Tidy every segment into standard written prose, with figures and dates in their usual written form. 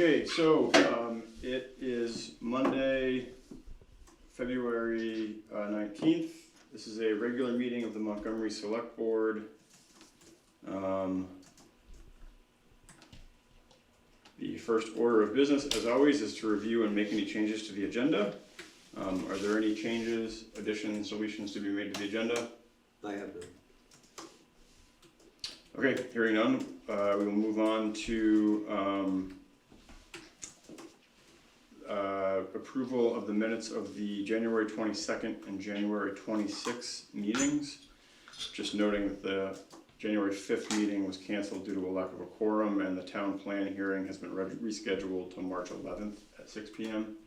Okay, so it is Monday, February 19th. This is a regular meeting of the Montgomery Selectboard. The first order of business, as always, is to review and make any changes to the agenda. Are there any changes, additions, deletions to be made to the agenda? I have none. Okay, hearing none, we will move on to approval of the minutes of the January 22nd and January 26th meetings. Just noting that the January 5th meeting was canceled due to a lack of a quorum, and the town plan hearing has been rescheduled to March 11th at 6 p.m.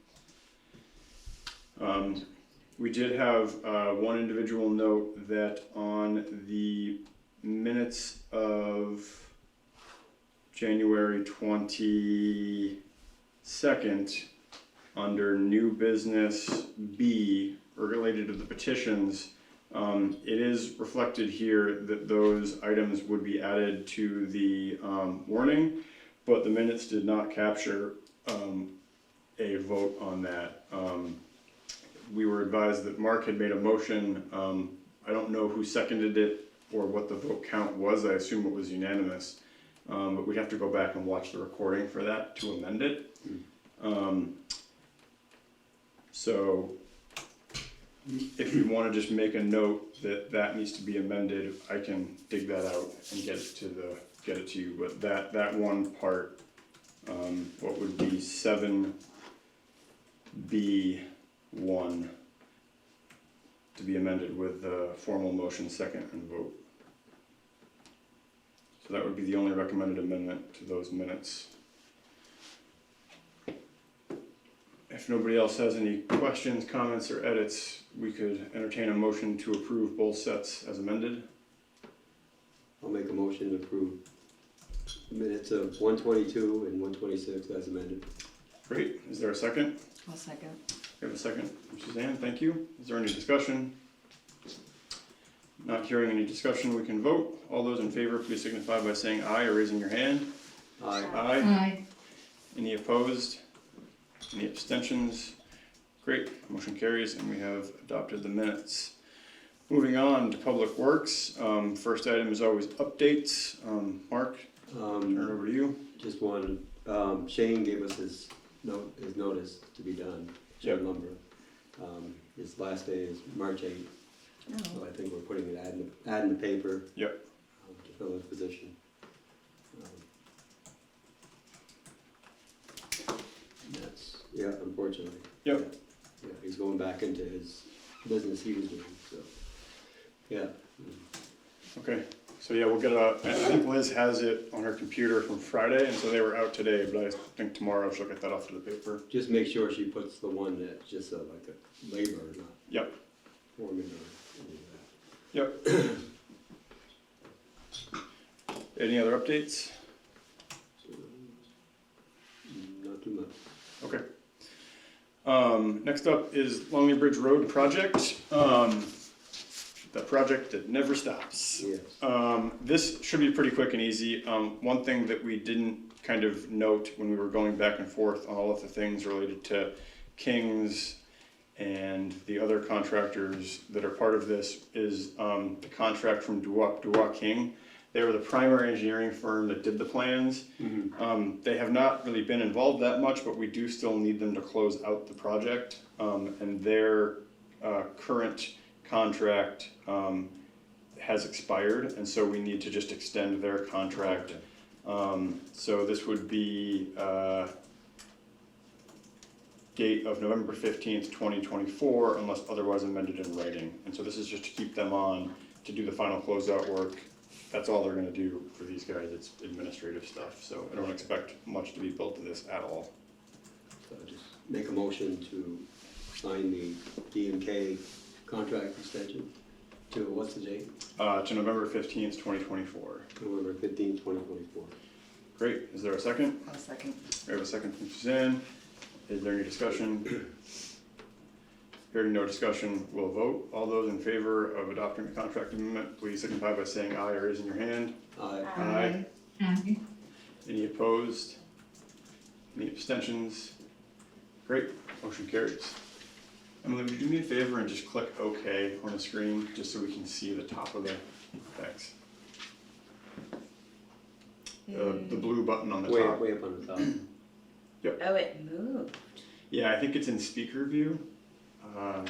We did have one individual note that on the minutes of January 22nd, under new business B, related to the petitions, it is reflected here that those items would be added to the warning, but the minutes did not capture a vote on that. We were advised that Mark had made a motion. I don't know who seconded it or what the vote count was. I assume it was unanimous, but we'd have to go back and watch the recording for that to amend it. So if you want to just make a note that that needs to be amended, I can dig that out and get it to you. But that one part, what would be 7B1, to be amended with the formal motion, second, and vote. So that would be the only recommended amendment to those minutes. If nobody else has any questions, comments, or edits, we could entertain a motion to approve both sets as amended. I'll make a motion to approve minutes of 122 and 126 as amended. Great. Is there a second? I'll second. We have a second from Suzanne. Thank you. Is there any discussion? Not hearing any discussion, we can vote. All those in favor, please signify by saying aye or raising your hand. Aye. Aye. Aye. Any opposed? Any abstentions? Great, motion carries, and we have adopted the minutes. Moving on to Public Works. First item is always updates. Mark, turn it over to you. Just one. Shane gave us his notice to be done. Yep. Lumber. His last day is March 8th. Oh. So I think we're putting an ad in the paper. Yep. To fill his position. That's, yeah, unfortunately. Yep. Yeah, he's going back into his business he was doing, so, yeah. Okay, so yeah, we'll get I think Liz has it on her computer from Friday, and so they were out today, but I think tomorrow she'll get that off to the paper. Just make sure she puts the one that's just like a labor, not Yep. foreman or any of that. Yep. Any other updates? Not too much. Okay. Next up is Longley Bridge Road project. The project that never stops. Yes. This should be pretty quick and easy. One thing that we didn't kind of note when we were going back and forth on all of the things related to King's and the other contractors that are part of this is the contract from Duwa King. They were the primary engineering firm that did the plans. Mm-hmm. They have not really been involved that much, but we do still need them to close out the project. And their current contract has expired, and so we need to just extend their contract. So this would be date of November 15th, 2024, unless otherwise amended in writing. And so this is just to keep them on to do the final closeout work. That's all they're gonna do for these guys. It's administrative stuff, so I don't expect much to be built to this at all. So just make a motion to sign the D&K contract extension to, what's the date? To November 15th, 2024. November 15th, 2024. Great, is there a second? I'll second. We have a second from Suzanne. Is there any discussion? Hearing no discussion, we'll vote. All those in favor of adopting the contract amendment, please signify by saying aye or raising your hand. Aye. Aye. Aye. Any opposed? Any abstentions? Great, motion carries. Emily, would you do me a favor and just click OK on the screen, just so we can see the top of the, thanks. The blue button on the Way, top. way up on the top. Oh, it moved. Yeah, I think it's in speaker view. You're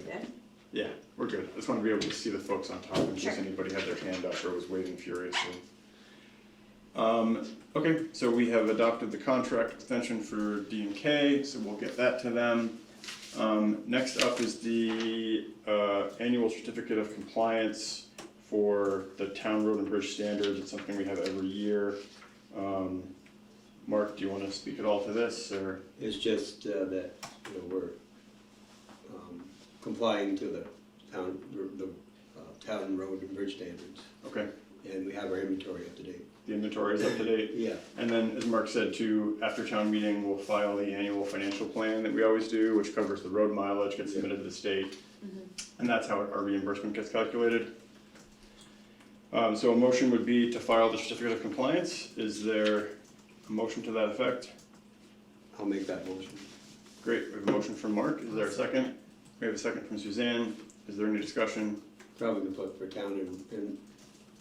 good? Yeah, we're good. I just want to be able to see the folks on top in case Sure. anybody had their hand up or was waving furiously. Okay, so we have adopted the contract extension for D&K, so we'll get that to them. Next up is the annual certificate of compliance for the town road and bridge standards. It's something we have every year. Mark, do you want to speak at all to this, or? It's just that, we're complying to the town road and bridge standards, Okay, and we have our inventory up to date. the inventory is up to date. Yeah, And then, as Mark said too, after town meeting, we'll file the annual financial plan that we always do, which covers the road mileage, gets submitted to the state. And that's how our reimbursement gets calculated. So a motion would be to file the certificate of compliance. Is there a motion to that effect? I'll make that motion. Great, we have a motion from Mark. Is there a second? We have a second from Suzanne. Is there any discussion? Probably gonna put for town and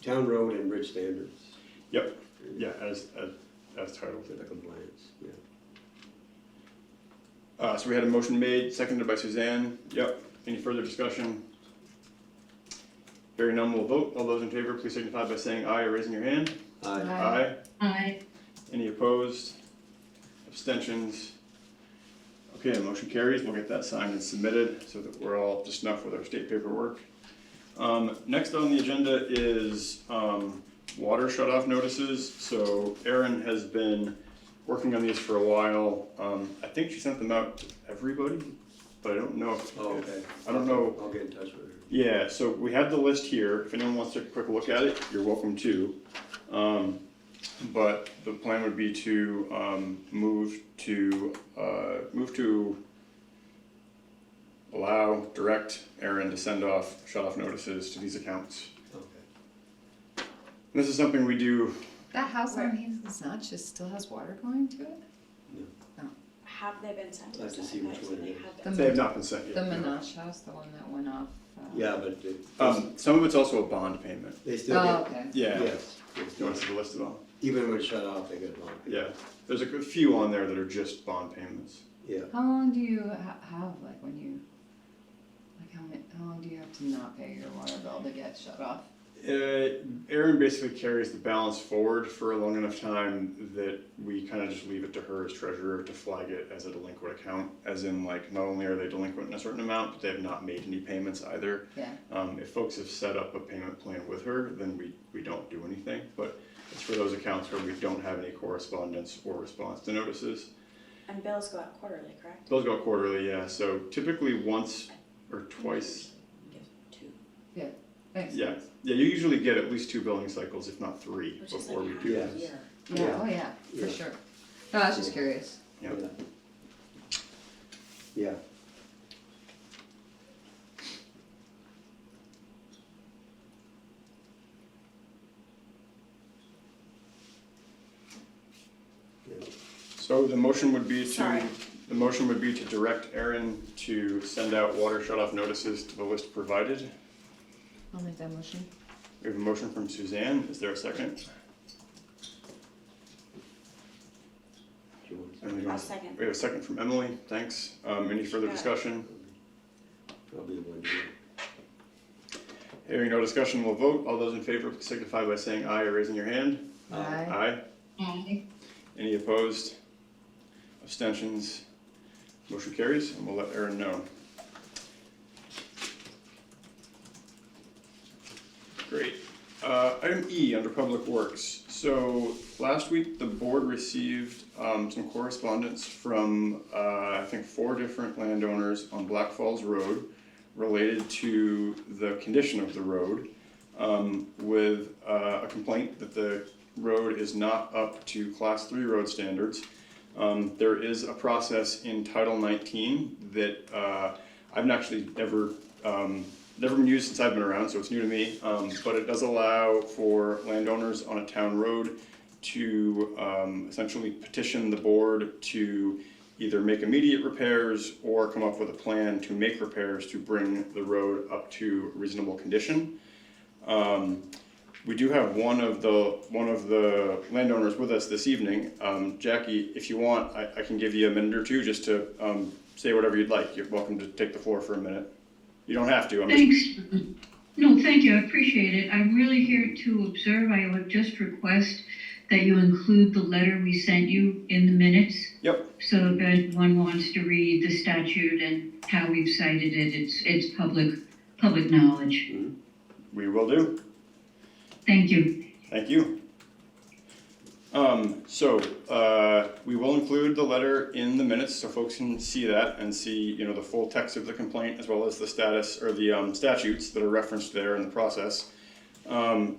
town road and bridge standards. Yep, yeah, as titled. For the compliance, yeah. So we had a motion made, seconded by Suzanne. Yep, any further discussion? Hearing none, we'll vote. All those in favor, please signify by saying aye or raising your hand. Aye. Aye. Aye. Any opposed? Abstentions? Okay, motion carries. We'll get that signed and submitted so that we're all just enough with our state paperwork. Next on the agenda is water shutoff notices. So Erin has been working on these for a while. I think she sent them out to everybody, but I don't know if, Oh, okay. I don't know. I'll get in touch with her. Yeah, so we have the list here. If anyone wants to take a quick look at it, you're welcome to. But the plan would be to move to allow, direct Erin to send off shut-off notices to these accounts. Okay. This is something we do. That house on Hazel's Notch just still has water going to it? Have they been sent to I'll us? have to see I which thought one they it is. had been. They have not been sent yet. The no. Menashe house, the one that went off. Yeah, but Some of it's also a bond payment. they still Oh, get, okay. Yeah. yes. they You still- want to see the list of them? Even when it's shut off, they get a bond. Yeah. There's a few on there that are just bond payments. Yeah. How long do you have, like, when you, like, how long do you have to not pay your water bill to get shut off? Erin basically carries the balance forward for a long enough time that we kind of just leave it to her as treasurer to flag it as a delinquent account. As in, like, not only are they delinquent in a certain amount, but they have not made any payments either. Yeah. If folks have set up a payment plan with her, then we don't do anything. But it's for those accounts where we don't have any correspondence or response to notices. And bills go out quarterly, correct? Those go quarterly, yeah. So typically once or twice. Give two. Yeah, thanks. Yeah, yeah. You usually get at least 2 billing cycles, if not 3, Which is before like we half do a this. year. Yeah, Yeah. oh yeah, for Yeah. sure. No, I was just curious. Yeah. Yeah. Yeah. So the motion would be Sorry. to direct Erin to send out water shut-off notices to the list provided. I'll make that motion. We have a motion from Suzanne. Is there a second? Do you want to- Emily, you I'll want- second. We have a second from Emily. Thanks. Any further Got it. discussion? I'll be the one to do it. Hearing no discussion, we'll vote. All those in favor signify by saying aye or raising your hand. Aye. Aye. Any opposed? Abstentions? Motion carries, and we'll let Erin know. Great. Item E, under Public Works. So last week, the board received some correspondence from, I think, 4 different landowners on Black Falls Road related to the condition of the road, with a complaint that the road is not up to Class 3 road standards. There is a process in Title 19 that I've actually never been used since I've been around, so it's new to me. But it does allow for landowners on a town road to essentially petition the board to either make immediate repairs or come up with a plan to make repairs to bring the road up to reasonable condition. We do have one of the landowners with us this evening. Jackie, if you want, I can give you a minute or two just to say whatever you'd like. You're welcome to take the floor for a minute. You don't have to. Thanks. No, thank you. I appreciate it. I'm really here to observe. I would just request that you include the letter we sent you in the minutes. Yep. So if anyone wants to read the statute and how we've cited it, it's public knowledge. We will do. Thank you. Thank you. We will include the letter in the minutes so folks can see that and see, you know, the full text of the complaint as well as the status or the statutes that are referenced there in the process. I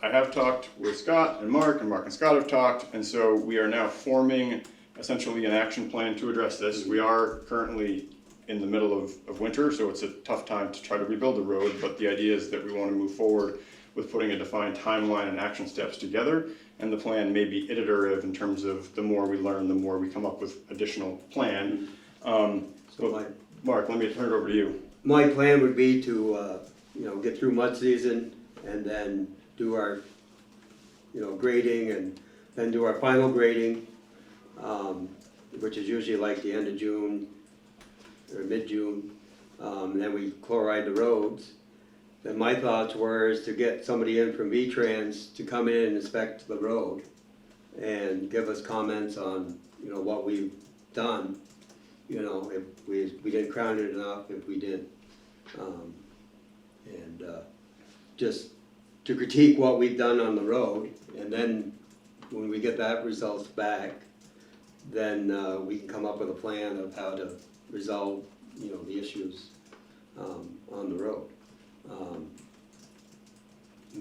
have talked with Scott and Mark and Scott have talked, and so we are now forming essentially an action plan to address this. We are currently in the middle of winter, so it's a tough time to try to rebuild the road, but the idea is that we want to move forward with putting a defined timeline and action steps together, and the plan may be iterative in terms of the more we learn, the more we come up with additional plan. Mark, let me turn it over to you. My plan would be to, get through mud season and then do our, grading and then do our final grading, which is usually like the end of June or mid-June. Then we chloride the roads. Then my thoughts were is to get somebody in from V-Trans to come in and inspect the road and give us comments on, what we've done. If we didn't crown it enough, if we didn't. Just to critique what we've done on the road, and then when we get that results back, then we can come up with a plan of how to resolve, the issues on the road.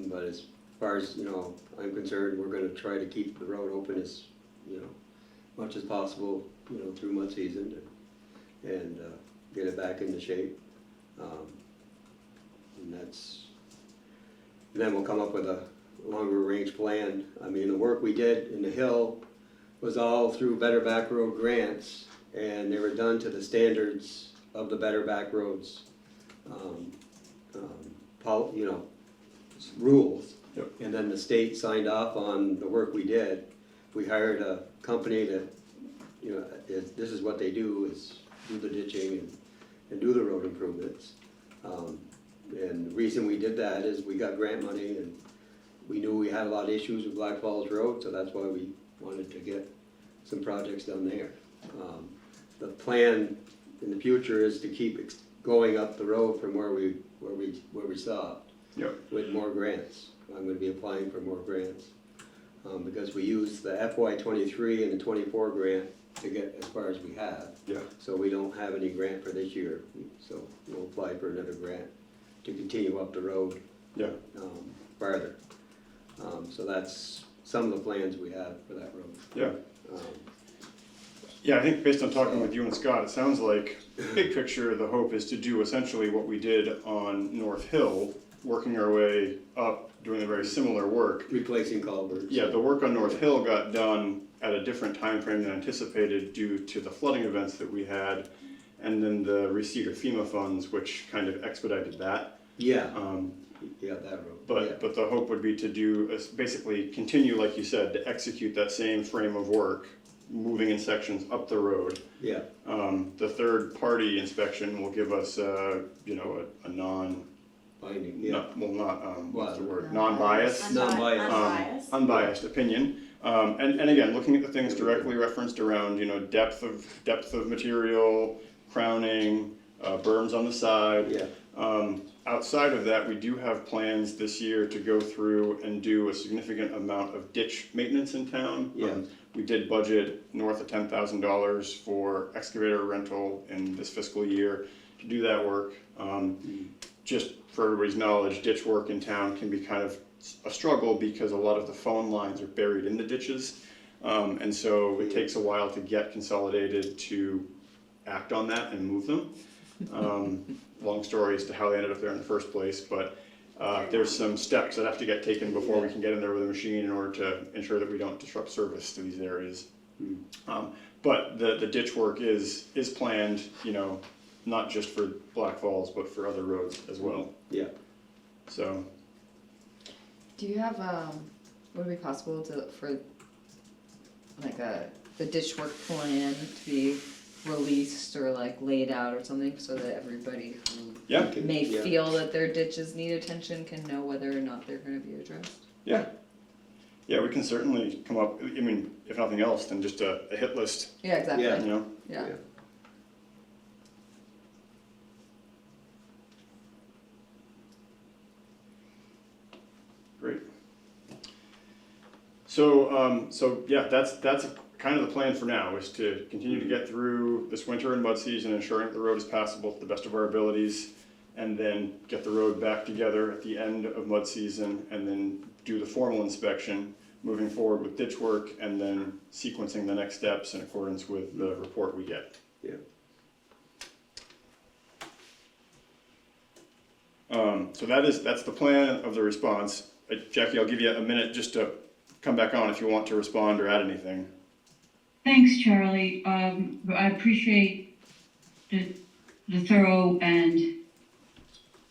But as far as, I'm concerned, we're gonna try to keep the road open as, much as possible, through mud season and get it back into shape. And then we'll come up with a longer range plan. I mean, the work we did in the hill was all through Better Back Road grants, and they were done to the standards of the Better Back Roads rules. Yep. And then the state signed off on the work we did. We hired a company that, this is what they do, is do the ditching and do the road improvements. And the reason we did that is we got grant money and we knew we had a lot of issues with Black Falls Road, so that's why we wanted to get some projects done there. The plan in the future is to keep going up the road from where we stopped. Yep. With more grants. I'm gonna be applying for more grants. Because we used the FY23 and the 24 grant to get as far as we have. Yeah. So we don't have any grant for this year, so we'll apply for another grant to continue up the road. Yeah. Farther. So that's some of the plans we have for that road. Yeah. Yeah, I think based on talking with you and Scott, it sounds like big picture, the hope is to do essentially what we did on North Hill, working our way up, doing a very similar work. Replacing culverts. Yeah, the work on North Hill got done at a different time frame than anticipated due to the flooding events that we had, and then the receipt of FEMA funds, which kind of expedited that. Yeah. Yeah, that road. But the hope would be to do is basically continue, like you said, to execute that same frame of work, moving in sections up the road. Yeah. The third party inspection will give us a non. Binding. Yeah. What's the word? Non-biased. Non-biased. Unbiased opinion. And again, looking at the things directly referenced around, depth of material, crowning, berms on the side. Yeah. Outside of that, we do have plans this year to go through and do a significant amount of ditch maintenance in town. Yeah. We did budget north of $10,000 for excavator rental in this fiscal year to do that work. Just for everybody's knowledge, ditch work in town can be kind of a struggle because a lot of the phone lines are buried in the ditches. And so it takes a while to get consolidated to act on that and move them. Long story as to how they ended up there in the first place, but there's some steps that have to get taken before we can get in there with a machine in order to ensure that we don't disrupt service to these areas. But the ditch work is planned, you know, not just for Black Falls, but for other roads as well. Yeah. So, Do you have, would it be possible for like the ditch work plan to be released or like laid out or something so that everybody who yeah, may Yeah. feel that their ditches need attention can know whether or not they're gonna be addressed? yeah. Yeah, we can certainly come up, I mean, if nothing else, then just a hit list, Yeah, exactly, Yeah. you know? yeah. Yeah. Great. So yeah, that's kind of the plan for now, is to continue to get through this winter and mud season, ensuring that the road is passable to the best of our abilities, and then get the road back together at the end of mud season, and then do the formal inspection, moving forward with ditch work, and then sequencing the next steps in accordance with the report we get. Yeah. So that's the plan of the response. Jackie, I'll give you a minute just to come back on if you want to respond or add anything. Thanks, Charlie. I appreciate the thorough and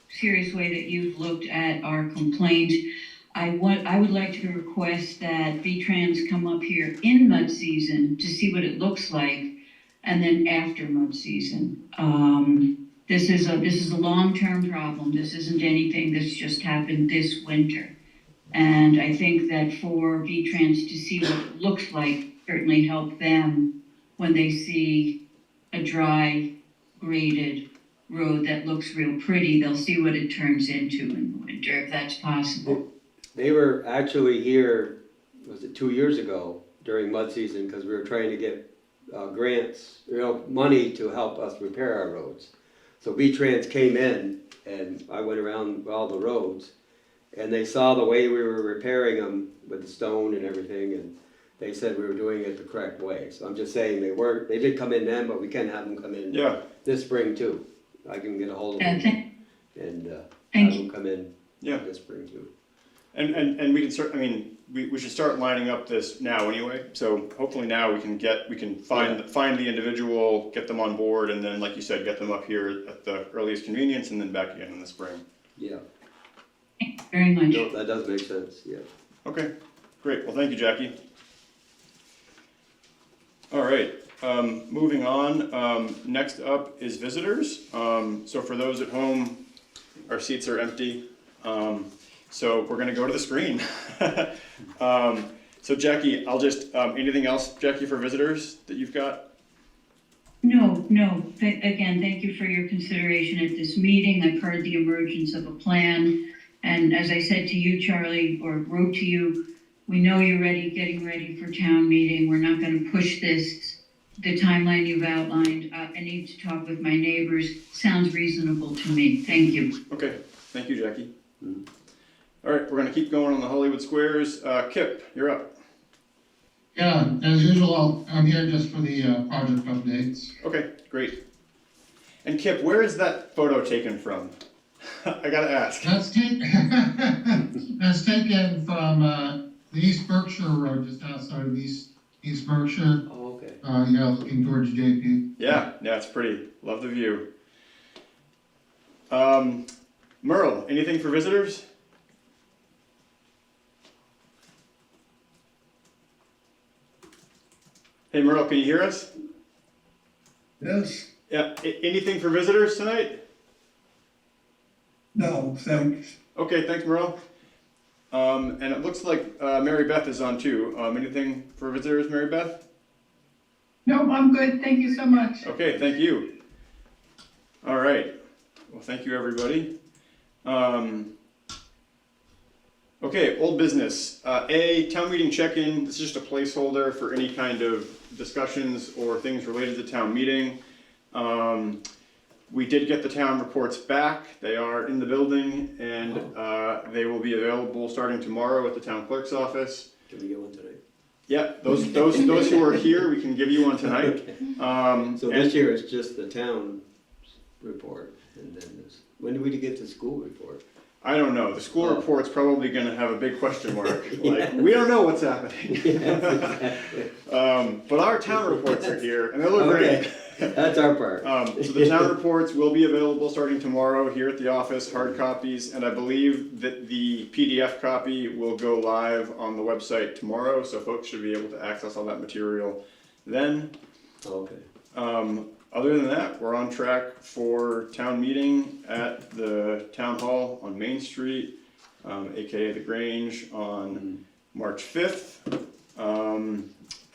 serious way that you've looked at our complaint. I would like to request that V-Trans come up here in mud season to see what it looks like, and then after mud season. This is a long-term problem. This isn't anything that's just happened this winter. And I think that for V-Trans to see what it looks like certainly help them when they see a dry, graded road that looks real pretty. They'll see what it turns into in the winter, if that's possible. They were actually here, was it 2 years ago, during mud season, because we were trying to get grants, money to help us repair our roads. So V-Trans came in, and I went around all the roads, and they saw the way we were repairing them with the stone and everything, and they said we were doing it the correct way. So I'm just saying they did come in then, but we can have them come in Yeah, this spring too. I can get a hold of Yeah, them and have thank them come in yeah. this spring too. And we can start, I mean, we should start lining up this now anyway, so hopefully now we can find the individual, get them on board, and then, like you said, get them up here at the earliest convenience, and then back again in the spring. Yeah, very much. no, that does make sense, yeah. Okay, great, well, thank you, Jackie. All right, moving on, next up is visitors. So for those at home, our seats are empty. So we're gonna go to the screen. So Jackie, I'll just, anything else, Jackie, for visitors that you've got? No. Again, thank you for your consideration at this meeting. I've heard the emergence of a plan. And as I said to you, Charlie, or wrote to you, we know you're getting ready for town meeting. We're not gonna push this, the timeline you've outlined. I need to talk with my neighbors. Sounds reasonable to me. Thank you. Okay, thank you, Jackie. All right, we're gonna keep going on the Hollywood Squares. Kip, you're up. Yeah, as usual, I'm here just for the project updates. Okay, great. And Kip, where is that photo taken from? I gotta ask. That's taken from the East Berkshire Road, just outside of East Berkshire. Oh, okay. Yeah, looking towards JP. Yeah, it's pretty. Love the view. Merle, anything for visitors? Hey Merle, can you hear us? Yes, Yeah, anything for visitors tonight? no, thanks. Okay, thanks Merle. And it looks like Mary Beth is on too. Anything for visitors, Mary Beth? No, I'm good, thank you so much. Okay, thank you. All right, well, thank you, everybody. Okay, old business. Town meeting check-in. This is just a placeholder for any kind of discussions or things related to town meeting. We did get the town reports back. They are in the building, and they will be available starting tomorrow at the town clerk's office. Can we get one tonight? Yeah, those who are here, we can give you one tonight. So this year it's just the town report, and then when do we get the school report? I don't know. The school report's probably gonna have a big question mark. Like, we don't know what's happening. But our town reports are here, and they look great. Okay, that's our part. So the town reports will be available starting tomorrow here at the office, hard copies, and I believe that the PDF copy will go live on the website tomorrow, so folks should be able to access all that material then. Okay. Other than that, we're on track for town meeting at the town hall on Main Street, aka the Grange, on March 5th.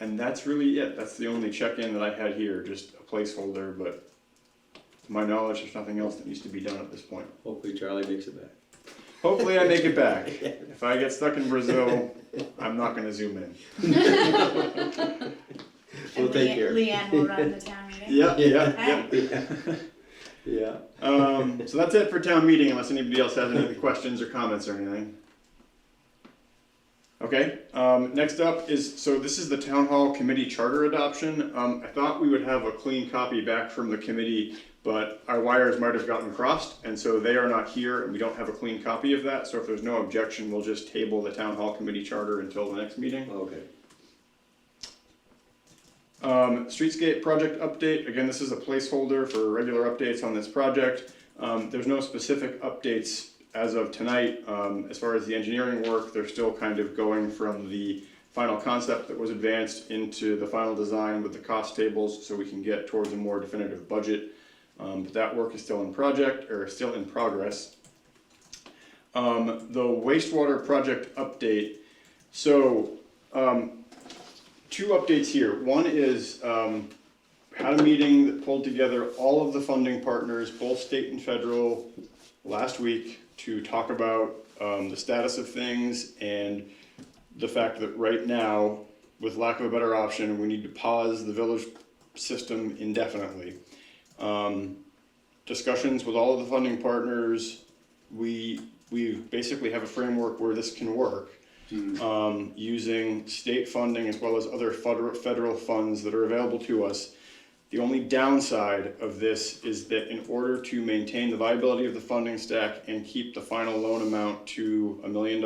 And that's really it. That's the only check-in that I had here, just a placeholder, but to my knowledge, there's nothing else that needs to be done at this point. Hopefully Charlie makes it back. Hopefully I make it back. If I get stuck in Brazil, I'm not gonna zoom in. We'll take care. Leanne will run the town meeting? Yeah. Yeah. So that's it for town meeting, unless anybody else has any questions or comments or anything. Okay, next up is, so this is the town hall committee charter adoption. I thought we would have a clean copy back from the committee, but our wires might have gotten crossed, and so they are not here, and we don't have a clean copy of that, so if there's no objection, we'll just table the town hall committee charter until the next meeting. Okay. Streetscape project update, again, this is a placeholder for regular updates on this project. There's no specific updates as of tonight. As far as the engineering work, they're still kind of going from the final concept that was advanced into the final design with the cost tables, so we can get towards a more definitive budget. But that work is still in progress. The wastewater project update. So, two updates here. One is had a meeting that pulled together all of the funding partners, both state and federal, last week to talk about the status of things and the fact that right now, with lack of a better option, we need to pause the village system indefinitely. Discussions with all of the funding partners, we basically have a framework where this can work. Using state funding as well as other federal funds that are available to us. The only downside of this is that in order to maintain the viability of the funding stack and keep the final loan amount to $1 million,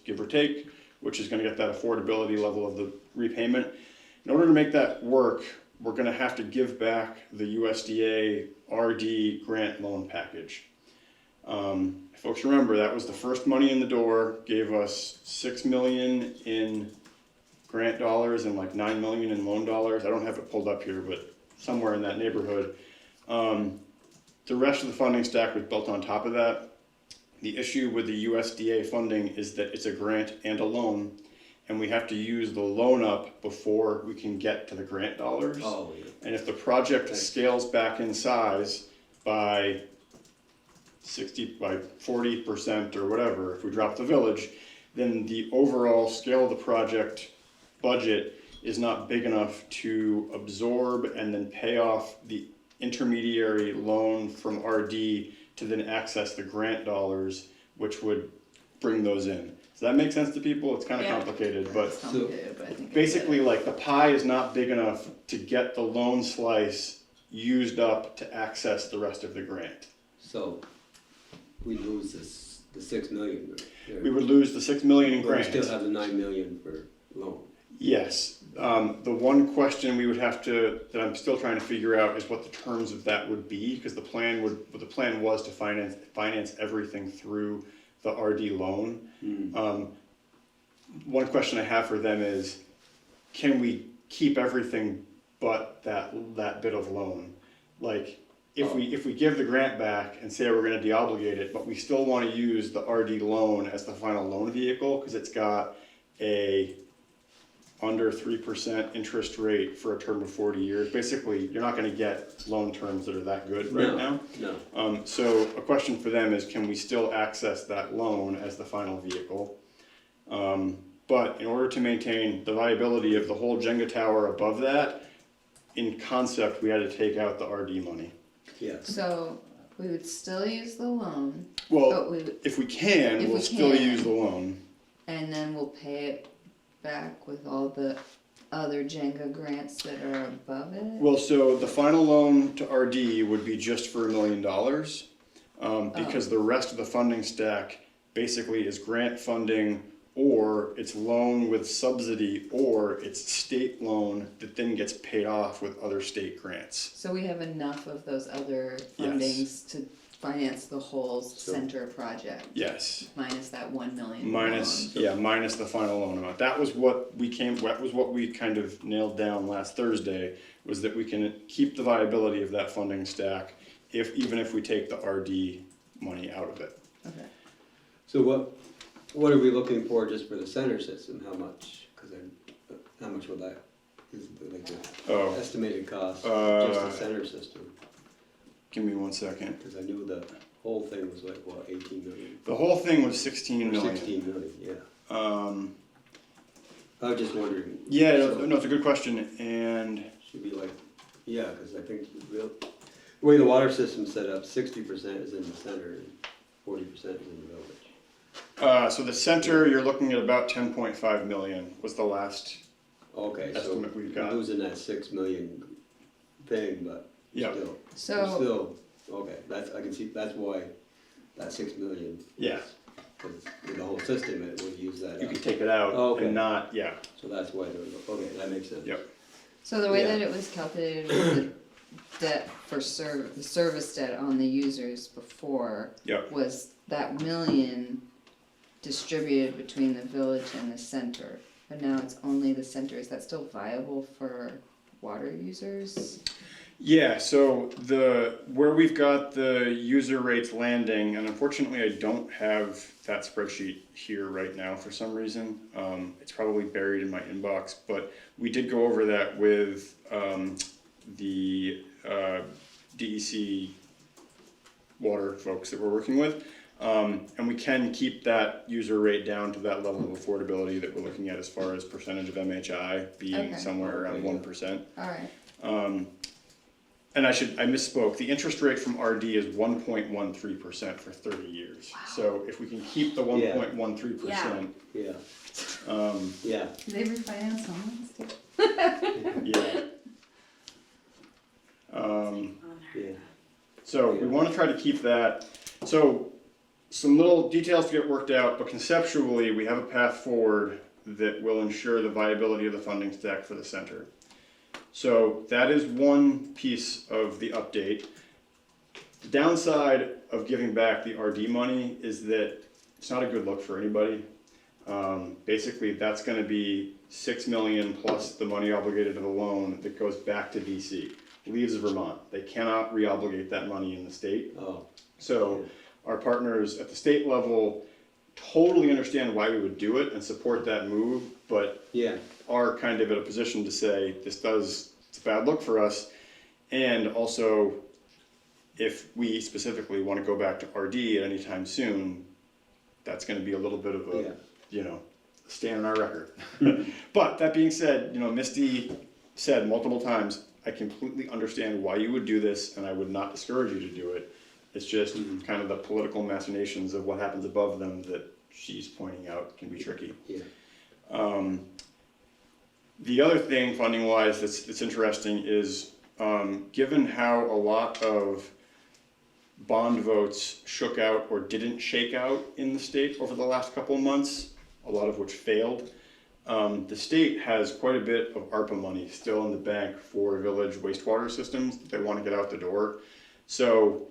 give or take, which is going to get that affordability level of the repayment, in order to make that work, we're going to have to give back the USDA RD grant loan package. If folks remember, that was the first money in the door, gave us $6 million in grant dollars and like $9 million in loan dollars. I don't have it pulled up here, but somewhere in that neighborhood. The rest of the funding stack was built on top of that. The issue with the USDA funding is that it's a grant and a loan, and we have to use the loan up before we can get to the grant dollars. Oh, yeah. And if the project scales back in size by 40% or whatever, if we drop the village, then the overall scale of the project budget is not big enough to absorb and then pay off the intermediary loan from RD to then access the grant dollars, which would bring those in. Does that make sense to people? It's kind of complicated, but It's complicated, but I think I basically, get it. like, the pie is not big enough to get the loan slice used up to access the rest of the grant. So we lose the 6 million. Right? We would lose the $6 million in But we grant. still have the 9 million for loan. Yes. The one question we would have to, that I'm still trying to figure out, is what the terms of that would be, because the plan was to finance everything through the RD loan. One question I have for them is, can we keep everything but that bit of loan? Like, if we give the grant back and say we're going to deobligate it, but we still want to use the RD loan as the final loan vehicle because it's got a under 3% interest rate for a term of 40 years. Basically, you're not going to get loan terms that are that good right now. No. So a question for them is, can we still access that loan as the final vehicle? But in order to maintain the viability of the whole Jenga tower above that, in concept, we had to take out the RD money. Yeah. So we would still use the loan, Well, but we would, if we can, If we'll we still can. use the loan. and then we'll pay it back with all the other Jenga grants that are above it. Well, so the final loan to RD would be just for $1 million. because the rest of the funding stack basically is grant funding, or it's loan with subsidy, or it's state loan that then gets paid off with other state grants. So we have enough of those other fundings to finance the whole center project, Yes. minus that 1 million. Minus, loan. yeah, minus the final loan amount. That was what we kind of nailed down last Thursday, was that we can keep the viability of that funding stack even if we take the RD money out of it. Okay. So what are we looking for just for the center system? How much? How much will that, is like the Oh, estimated cost, of just Uh, the center system? give me 1 second. Because I knew the whole thing was like, what, 18 million? The whole thing was 16 Or million. 16 million, yeah. I was just wondering. Yeah, so no, it's a good question, and Should be like, yeah, because I think the way the water system's set up, 60% is in the center and 40% is in the village. so the center, you're looking at about 10.5 million was the last. Okay, so Estimate we've you're got. losing that 6 million thing, but Yeah. still. So- you're still, okay, I can see, that's why that 6 million. Yeah. Because with the whole system, it would use that You up. could take it out Oh, okay. and not, yeah. So that's why there was, okay, that makes sense. Yep. So the way Yeah. that it was calculated with the debt for the service debt on the users before Yep. was that million distributed between the village and the center, but now it's only the center. Is that still viable for water users? Yeah, so where we've got the user rates landing, and unfortunately I don't have that spreadsheet here right now for some reason. It's probably buried in my inbox, but we did go over that with the DEC water folks that we're working with. And we can keep that user rate down to that level of affordability that we're looking at as far as percentage of MHI being Okay. somewhere around 1%. Alright, And I misspoke, the interest rate from RD is 1.13% for 30 years. So if we can keep the 1.13%, Yeah, um, yeah. do they refinance on this too? yeah. On there. Yeah. So we wanna try to keep that, so some little details to get worked out, but conceptually, we have a path forward that will ensure the viability of the funding stack for the center. So that is one piece of the update. The downside of giving back the RD money is that it's not a good look for anybody. Basically, that's gonna be 6 million plus the money obligated to the loan that goes back to VC, leaves Vermont. They cannot re-obligate that money in the state. Oh, So our partners at the state level totally understand why we would do it and support that move, but yeah, are kind of at a position to say, it's a bad look for us. And also, if we specifically want to go back to RD at any time soon, that's gonna be a little bit of yeah. a, stand on our record. But that being said, Misty said multiple times, I completely understand why you would do this, and I would not discourage you to do it. It's just kind of the political machinations of what happens above them that she's pointing out can be tricky. Yeah. The other thing, funding wise, that's interesting is, given how a lot of bond votes shook out or didn't shake out in the state over the last couple of months, a lot of which failed, the state has quite a bit of ARPA money still in the bank for village wastewater systems that they want to get out the door. So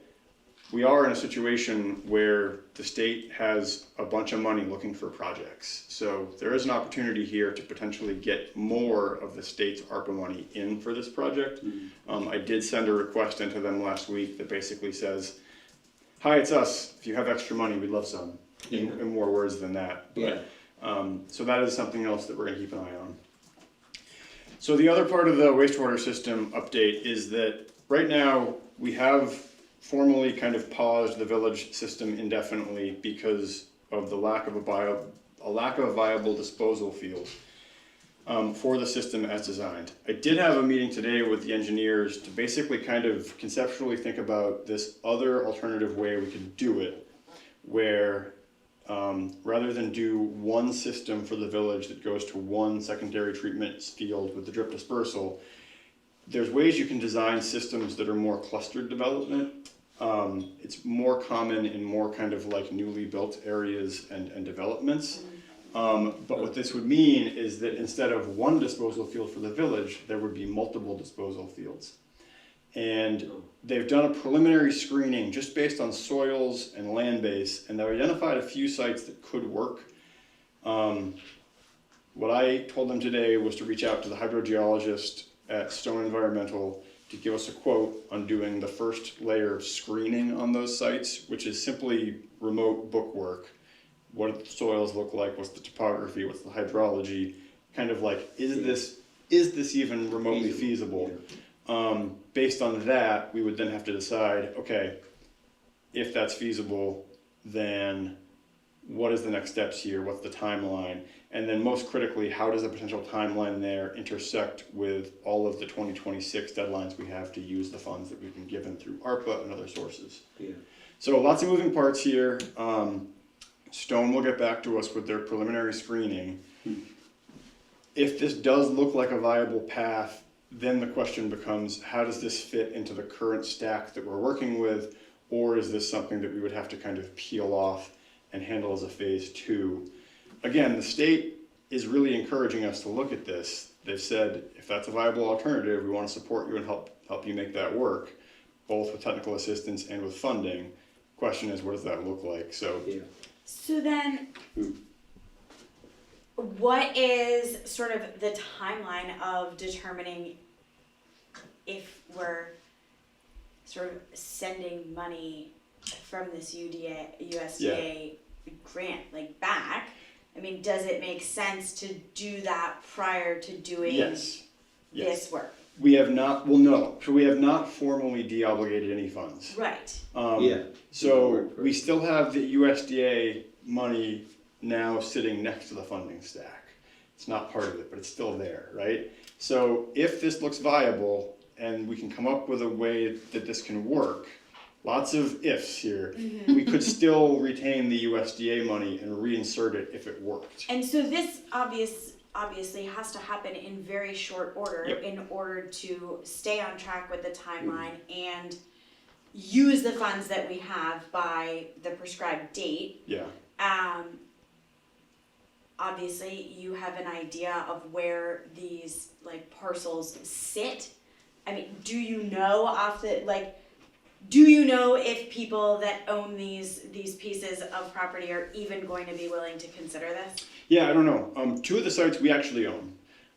we are in a situation where the state has a bunch of money looking for projects. So there is an opportunity here to potentially get more of the state's ARPA money in for this project. I did send a request into them last week that basically says, hi, it's us. If you have extra money, we'd love some, in more words than that. Yeah. So that is something else that we're gonna keep an eye on. So the other part of the wastewater system update is that right now we have formally kind of paused the village system indefinitely because of the lack of a viable disposal field for the system as designed. I did have a meeting today with the engineers to basically kind of conceptually think about this other alternative way we could do it, where rather than do one system for the village that goes to one secondary treatment field with the drip dispersal, there's ways you can design systems that are more clustered development. It's more common in more kind of like newly built areas and developments. But what this would mean is that instead of one disposal field for the village, there would be multiple disposal fields. And they've done a preliminary screening just based on soils and land base, and they've identified a few sites that could work. What I told them today was to reach out to the hydrogeologist at Stone Environmental to give us a quote on doing the first layer of screening on those sites, which is simply remote book work. What do the soils look like? What's the topography? What's the hydrology? Kind of like, is this even remotely feasible? Based on that, we would then have to decide, okay, if that's feasible, then what is the next steps here? What's the timeline? And then most critically, how does the potential timeline there intersect with all of the 2026 deadlines we have to use the funds that we've been given through ARPA and other sources? Yeah. So lots of moving parts here. Stone will get back to us with their preliminary screening. If this does look like a viable path, then the question becomes, how does this fit into the current stack that we're working with? Or is this something that we would have to kind of peel off and handle as a phase 2? Again, the state is really encouraging us to look at this. They've said, if that's a viable alternative, we want to support you and help you make that work, both with technical assistance and with funding. Question is, what does that look like? So, Yeah. So then, what is sort of the timeline of determining if we're sort of sending money from this USDA grant like back? I mean, does it make sense to do that prior to doing yes. this work? We have not, well, no. So we have not formally de-obligated any funds. Right. So we still have the USDA money now sitting next to the funding stack. It's not part of it, but it's still there, right? So if this looks viable and we can come up with a way that this can work, lots of ifs here, we could still retain the USDA money and reinsert it if it worked. And so this obviously has to happen in very short order in order to stay on track with the timeline and use the funds that we have by the prescribed date. Yeah. Obviously you have an idea of where these like parcels sit. I mean, do you know if people that own these pieces of property are even going to be willing to consider this? Yeah, I don't know. 2 of the sites we actually own.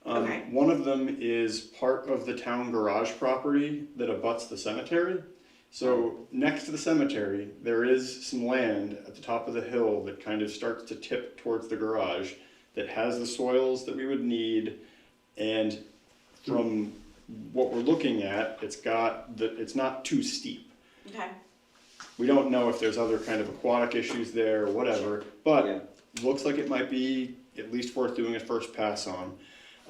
Okay. One of them is part of the town garage property that abuts the cemetery. So next to the cemetery, there is some land at the top of the hill that kind of starts to tip towards the garage that has the soils that we would need. And from what we're looking at, it's not too steep. Okay. We don't know if there's other kind of aquatic issues there or whatever, but looks like it might be at least worth doing a first pass on.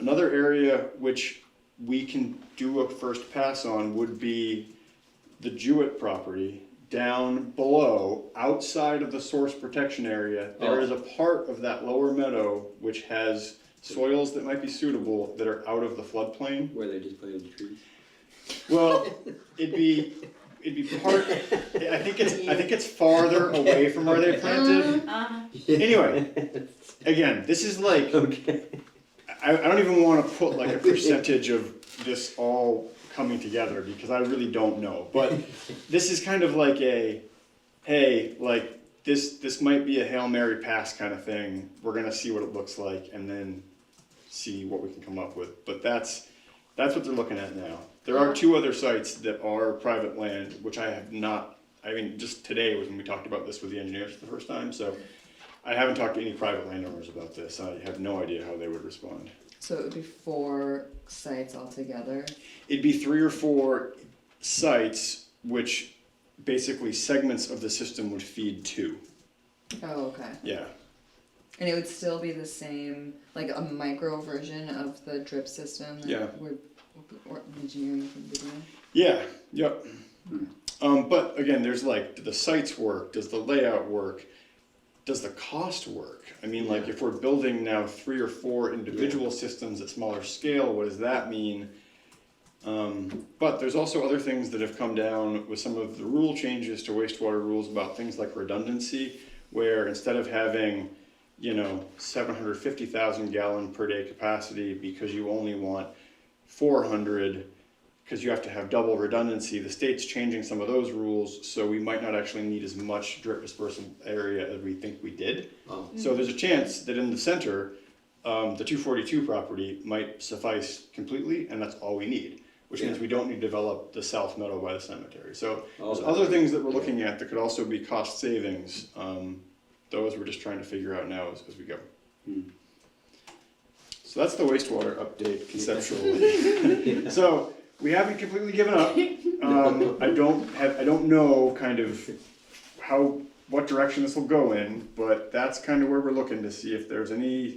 Another area which we can do a first pass on would be the Jewett property down below, outside of the source protection area. There is a part of that lower meadow which has soils that might be suitable that are out of the floodplain. Where they just planted trees. Well, it'd be part. I think it's farther away from where they planted. Anyway, again, this is like I don't even want to put like a percentage of this all coming together because I really don't know. But this is kind of like this might be a Hail Mary pass kind of thing. We're gonna see what it looks like and then see what we can come up with. But that's what they're looking at now. There are 2 other sites that are private land, which I have not, I mean, just today was when we talked about this with the engineers for the first time, so I haven't talked to any private landowners about this. I have no idea how they would respond. So it would be 4 sites altogether? It'd be 3 or 4 sites, which basically segments of the system would feed to. Oh, okay. Yeah. And it would still be the same, like a micro version of the drip system that we're engineering from the beginning? Yeah, yep. But again, there's like, do the sites work? Does the layout work? Does the cost work? I mean, like if we're building now 3 or 4 individual systems at smaller scale, what does that mean? But there's also other things that have come down with some of the rule changes to wastewater rules about things like redundancy, where instead of having, 750,000 gallon per day capacity because you only want 400, because you have to have double redundancy, the state's changing some of those rules, so we might not actually need as much drip dispersal area as we think we did. Oh, So there's a chance that in the center, the 242 property might suffice completely, and that's all we need, which means Yeah. we don't need to develop the south meadow by the cemetery. So there's oh, other things that we're looking at that could also be cost savings. Those we're just trying to figure out now as we go. Hmm. So that's the wastewater update conceptually. So we haven't completely given up. I don't know kind of what direction this will go in, but that's kind of where we're looking to see if there's a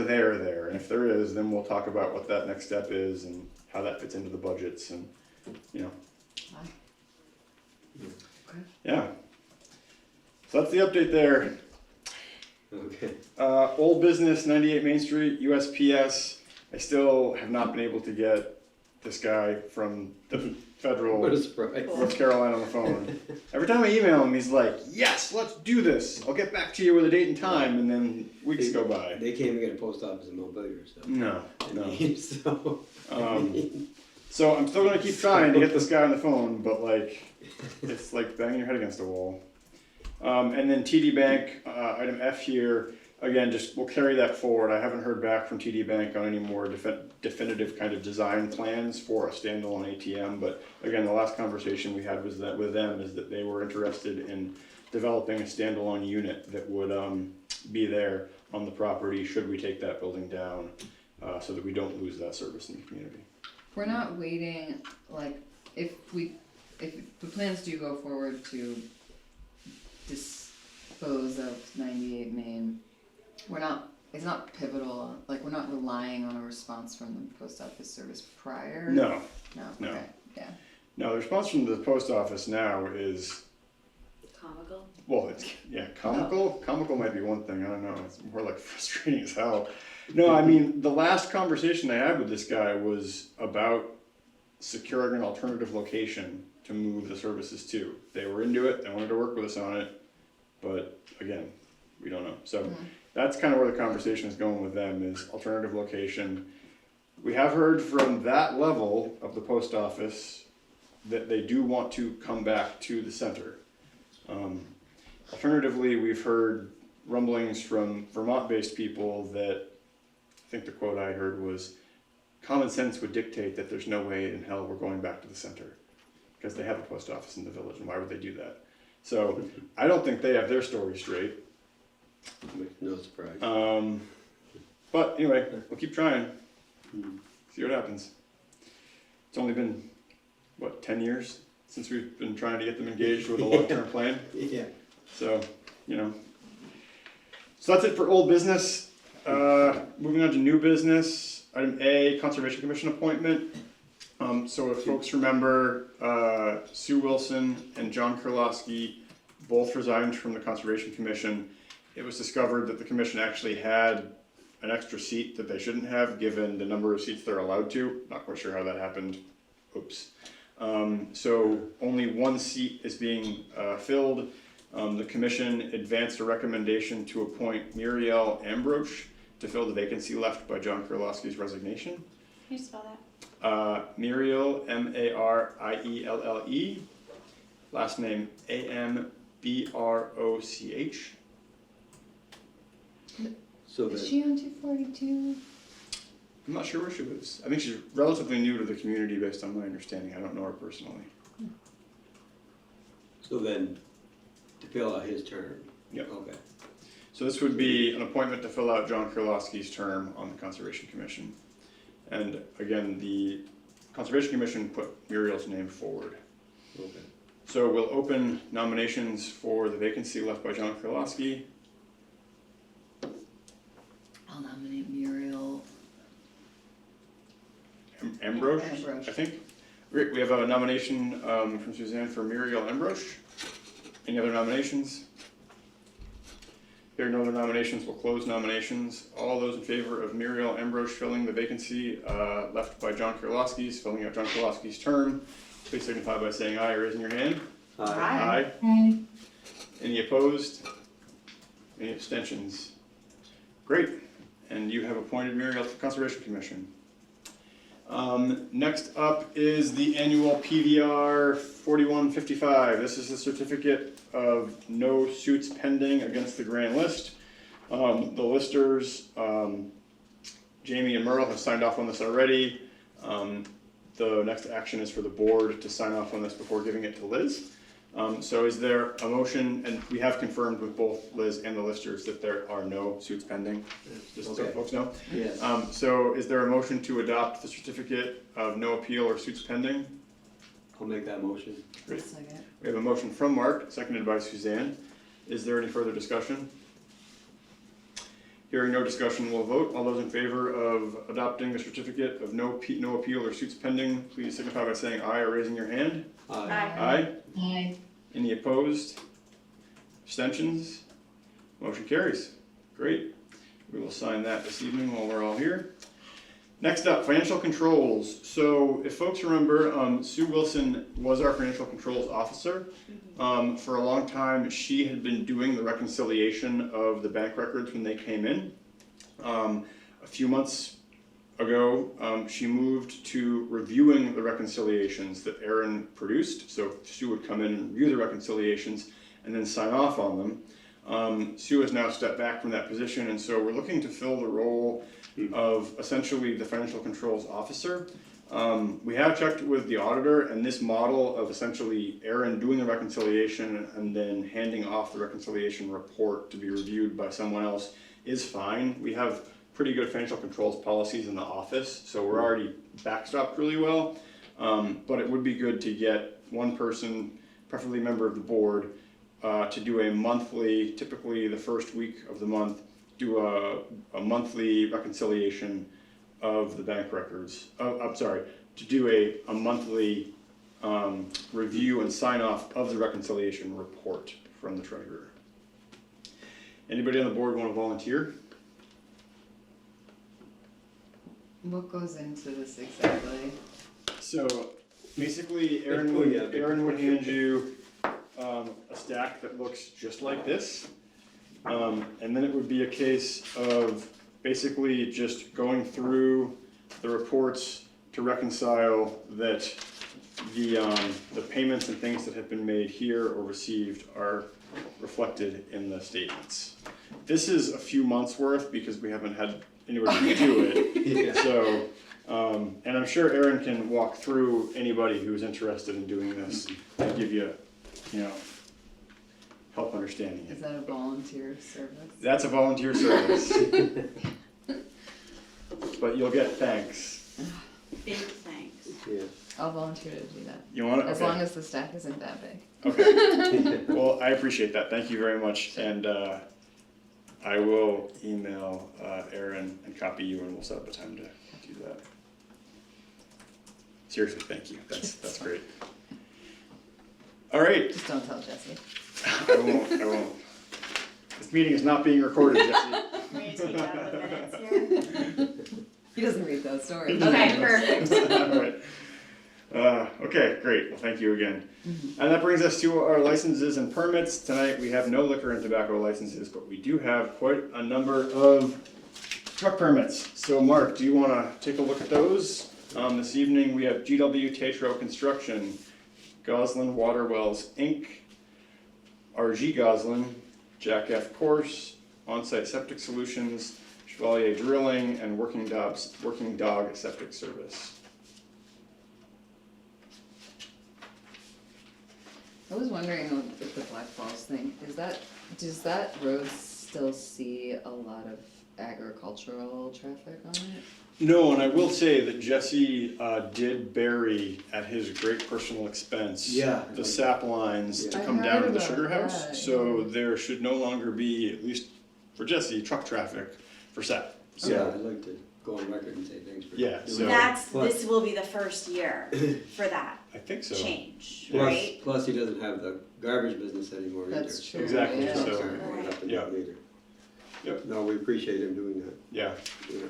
there, and if there is, then we'll talk about what that next step is and how that fits into the budgets and, yeah. So that's the update there. okay. Old business, 98 Main Street, USPS. I still have not been able to get this guy from the federal What a surprise. North Carolina on the phone. Every time I email him, he's like, yes, let's do this. I'll get back to you with a date and time, and then weeks go by. They can't even get a post office in Montgomery, so. No. So. So I'm still gonna keep trying to get this guy on the phone, but it's like banging your head against a wall. And then TD Bank, item F here, again, we'll carry that forward. I haven't heard back from TD Bank on any more definitive kind of design plans for a standalone ATM, but again, the last conversation we had with them is that they were interested in developing a standalone unit that would be there on the property should we take that building down, so that we don't lose that service in the community. We're not waiting, if the plans do go forward to dispose of 98 Main, it's not pivotal, we're not relying on a response from the post office service prior? No. No, okay, yeah. No, the response from the post office now is, Comical. well, comical. Comical might be one thing. I don't know. It's more like frustrating as hell. No, I mean, the last conversation I had with this guy was about securing an alternative location to move the services to. They were into it. They wanted to work with us on it, but again, we don't know. So that's kind of where the conversation is going with them, is alternative location. We have heard from that level of the post office that they do want to come back to the center. Alternatively, we've heard rumblings from Vermont-based people that, I think the quote I heard was, common sense would dictate that there's no way in hell we're going back to the center, because they have a post office in the village, and why would they do that? So I don't think they have their story straight. No surprise. But anyway, we'll keep trying. See what happens. It's only been, 10 years since we've been trying to get them engaged with a long-term plan? Yeah. So, So that's it for old business. Moving on to new business. Item A, Conservation Commission appointment. So if folks remember, Sue Wilson and John Kurlowski both resigned from the Conservation Commission. It was discovered that the commission actually had an extra seat that they shouldn't have, given the number of seats they're allowed to. Not quite sure how that happened. Oops. So only one seat is being filled. The commission advanced a recommendation to appoint Muriel Ambrosch to fill the vacancy left by John Kurlowski's resignation. Can you spell that? Muriel, Marielle, last name Ambroch. So Is then, she on 242? I'm not sure where she lives. I think she's relatively new to the community based on my understanding. I don't know her personally. to fill out his term. Yep. Okay. So this would be an appointment to fill out John Kurlowski's term on the Conservation Commission. And again, the Conservation Commission put Muriel's name forward. Okay. So we'll open nominations for the vacancy left by John Kurlowski. I'll nominate Muriel. Ambrosch, Ambrosch. I think. Great, we have a nomination from Suzanne for Muriel Ambrosch. Any other nominations? Hearing no other nominations, we'll close nominations. All those in favor of Muriel Ambrose filling the vacancy left by John Kurlowski's, filling out John Kurlowski's term, please signify by saying aye or raising your hand. Aye. Aye. Any opposed? Any abstentions? Great, and you have appointed Muriel to the Conservation Commission. Next up is the annual PVR 4155. This is a certificate of no suits pending against the grand list. The listers, Jamie and Merle, have signed off on this already. The next action is for the board to sign off on this before giving it to Liz. So is there a motion, and we have confirmed with both Liz and the listers that there are no suits pending, just so Okay. folks know. Yes. So is there a motion to adopt the certificate of no appeal or suits pending? I'll make that motion. Great. Second. We have a motion from Mark, seconded by Suzanne. Is there any further discussion? Hearing no discussion, we'll vote. All those in favor of adopting the certificate of no appeal or suits pending, please signify by saying aye or raising your hand. Aye. Aye. Aye. Any opposed? Abstentions? Motion carries. Great. We will sign that this evening while we're all here. Next up, financial controls. So if folks remember, Sue Wilson was our financial controls officer. For a long time, she had been doing the reconciliation of the bank records when they came in. A few months ago, she moved to reviewing the reconciliations that Aaron produced. So Sue would come in and review the reconciliations and then sign off on them. Sue has now stepped back from that position, and so we're looking to fill the role of essentially the financial controls officer. We have checked with the auditor, and this model of essentially Aaron doing the reconciliation and then handing off the reconciliation report to be reviewed by someone else is fine. We have pretty good financial controls policies in the office, so we're already backstopped really well. But it would be good to get one person, preferably a member of the board, to do a monthly, typically the first week of the month, do a monthly reconciliation of the bank records. I'm sorry, to do a monthly review and sign off of the reconciliation report from the treasurer. Anybody on the board want to volunteer? What goes into this exactly? So basically, Aaron Oh, would, yeah, big Aaron would hand you a stack that looks just like this. And then it would be a case of basically just going through the reports to reconcile that the payments and things that have been made here or received are reflected in the statements. This is a few months worth because we haven't had anybody do it. Yeah. So, and I'm sure Aaron can walk through anybody who's interested in doing this and give you, help understanding Is it. that a volunteer service? That's a volunteer service. But you'll get thanks. Big thanks. Yeah. I'll volunteer to do that. You want it? As Okay. long as the stack isn't that big. Okay. Well, I appreciate that. Thank you very much. And I will email Aaron and copy you, and we'll set up a time to do that. Seriously, thank you. That's great. All right. Just don't tell Jesse. I won't. This meeting is not being recorded, Jesse. We're gonna take out the minutes here. He doesn't read those stories. Okay, perfect. All right. Okay, great. Well, thank you again. And that brings us to our licenses and permits. Tonight we have no liquor and tobacco licenses, but we do have quite a number of truck permits. So Mark, do you want to take a look at those? This evening we have GW Tetro Construction, Goslin Water Wells Inc., RG Goslin, Jack F. Course, On-Site Septic Solutions, Chevalier Drilling, and Working Dog Septic Service. I was wondering if the Black Falls thing, does that road still see a lot of agricultural traffic on it? No, and I will say that Jesse did bury at his great personal expense Yeah. the sap lines to I come heard down to the about sugar house. that, So yeah. there should no longer be, at least for Jesse, truck traffic for sap. So, Yeah, I'd like to go on record and say thanks for Yeah, doing so- that. This will be the first year for that I think so. change, Plus, right? plus he doesn't have the garbage business anymore either. That's true. Exactly, yeah. so- Sorry, I went up and Yeah. down either. Yep. No, we appreciate him doing that, Yeah, you know.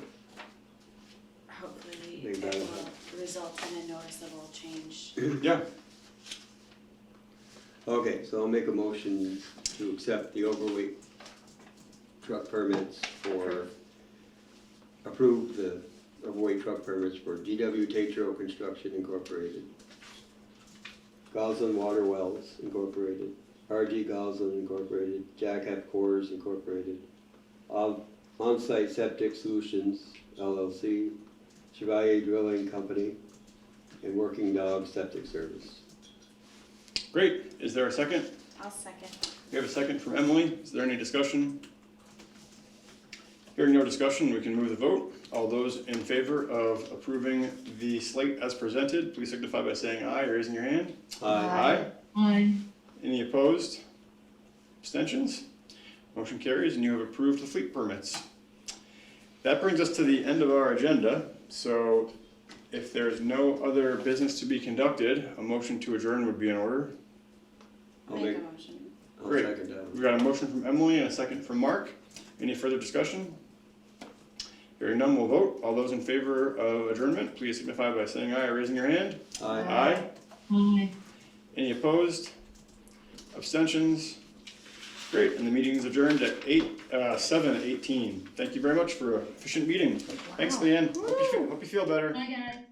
Hopefully Think it that'll will result in a noticeable change. yeah, Okay, so I'll make a motion to accept the overweight truck permits for, approve the overweight truck permits for GW Tatro Construction Incorporated, Goslin Water Wells Incorporated, RG Goslin Incorporated, Jack F. Coors Incorporated, On-Site Septic Solutions LLC, Chevalier Drilling Company, and Working Dog Septic Service. great. Is there a second? I'll second. We have a second from Emily. Is there any discussion? Hearing no discussion, we can move the vote. All those in favor of approving the slate as presented, please signify by saying aye or raising your hand. Aye. Aye. Any opposed? Abstentions? Motion carries and you have approved the fleet permits. That brings us to the end of our agenda. So if there's no other business to be conducted, a motion to adjourn would be in order. I'll Make make, a motion. I'll Great. second that. We've got a motion from Emily and a second from Mark. Any further discussion? Hearing none, we'll vote. All those in favor of adjournment, please signify by saying aye or raising your hand. Aye. Aye. Aye. Any opposed? Abstentions? Great, and the meeting is adjourned at 7:18. Thank you very much for an efficient meeting. Thanks, Leanne. Hope you feel better. Bye, guys.